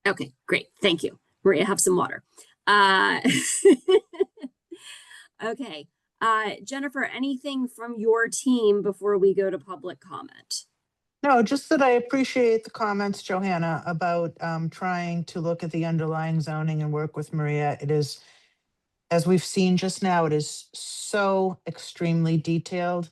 Okay, great. Thank you. Maria, have some water. Uh, okay. Jennifer, anything from your team before we go to public comment? No, just that I appreciate the comments, Johanna, about trying to look at the underlying zoning and work with Maria. It is, as we've seen just now, it is so extremely detailed.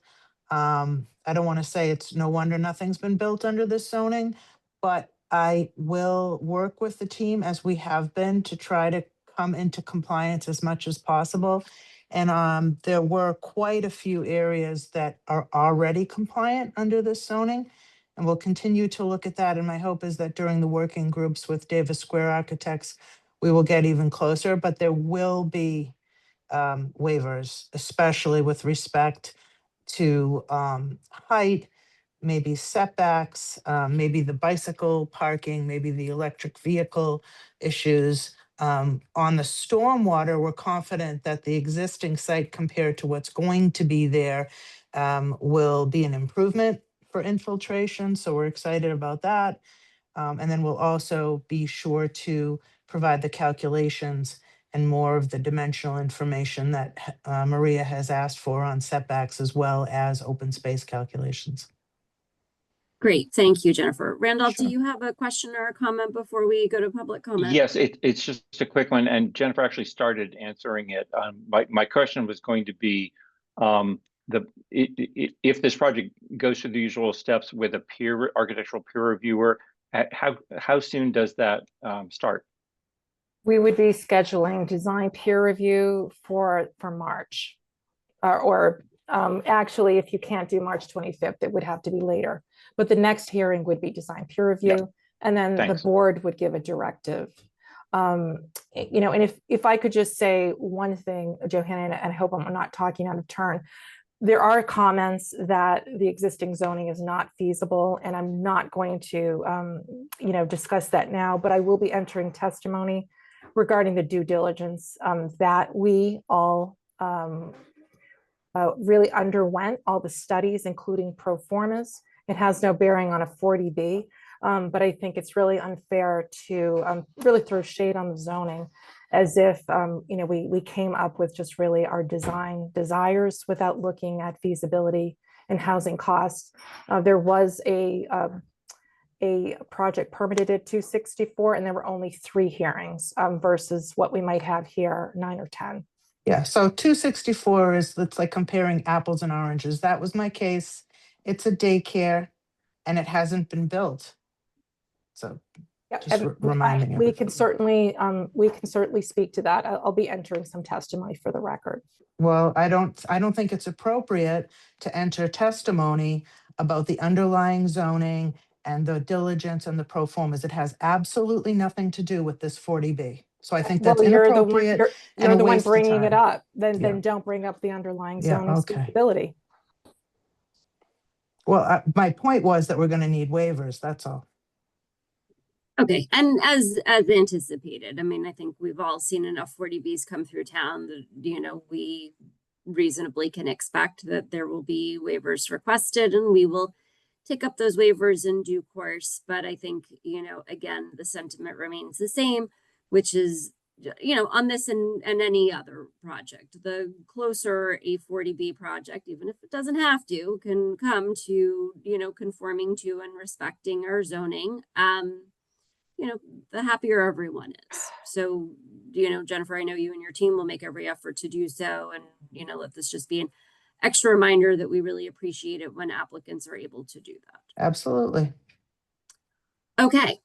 I don't want to say it's no wonder nothing's been built under this zoning, but I will work with the team as we have been to try to come into compliance as much as possible. And there were quite a few areas that are already compliant under this zoning. And we'll continue to look at that. And my hope is that during the working groups with Davis Square Architects, we will get even closer, but there will be waivers, especially with respect to height, maybe setbacks, maybe the bicycle parking, maybe the electric vehicle issues. On the stormwater, we're confident that the existing site compared to what's going to be there will be an improvement for infiltration. So we're excited about that. And then we'll also be sure to provide the calculations and more of the dimensional information that Maria has asked for on setbacks as well as open space calculations. Great. Thank you, Jennifer. Randolph, Sure. do you have a question or a comment before we go to public comment? Yes, it's just a quick one, and Jennifer actually started answering it. My question was going to be, if this project goes through the usual steps with a architectural peer reviewer, how soon does that start? We would be scheduling design peer review for March, or actually, if you can't do March 25th, it would have to be later. But the next hearing would be design peer review, Yep. And then Thanks. the board would give a directive. And if I could just say one thing, Johanna, and I hope I'm not talking out of turn. There are comments that the existing zoning is not feasible, and I'm not going to, discuss that now, but I will be entering testimony regarding the due diligence that we all really underwent, all the studies, including pro formas. It has no bearing on a 40B, but I think it's really unfair to really throw shade on the zoning as if, we came up with just really our design desires without looking at feasibility and housing costs. There was a project permitted at 264, and there were only 3 hearings versus what we might have here, 9 or 10. Yeah, so 264 it's like comparing apples and oranges. That was my case. It's a daycare and it hasn't been built. So just reminding we can certainly speak to that. I'll be entering some testimony for the record. Well, I don't think it's appropriate to enter testimony about the underlying zoning and the diligence and the pro formas. It has absolutely nothing to do with this 40B. So I think that's inappropriate. You're the one bringing it up. Then don't bring up the underlying zoning feasibility. Well, my point was that we're going to need waivers. That's all. Okay, and as anticipated, I mean, I think we've all seen enough 40Bs come through town that, we reasonably can expect that there will be waivers requested, and we will take up those waivers in due course. But I think, again, the sentiment remains the same, which is, on this and any other project, the closer a 40B project, even if it doesn't have to, can come to, conforming to and respecting our zoning, the happier everyone is. So, Jennifer, I know you and your team will make every effort to do so. And, let this just be an extra reminder that we really appreciate it when applicants are able to do that. Absolutely. Okay.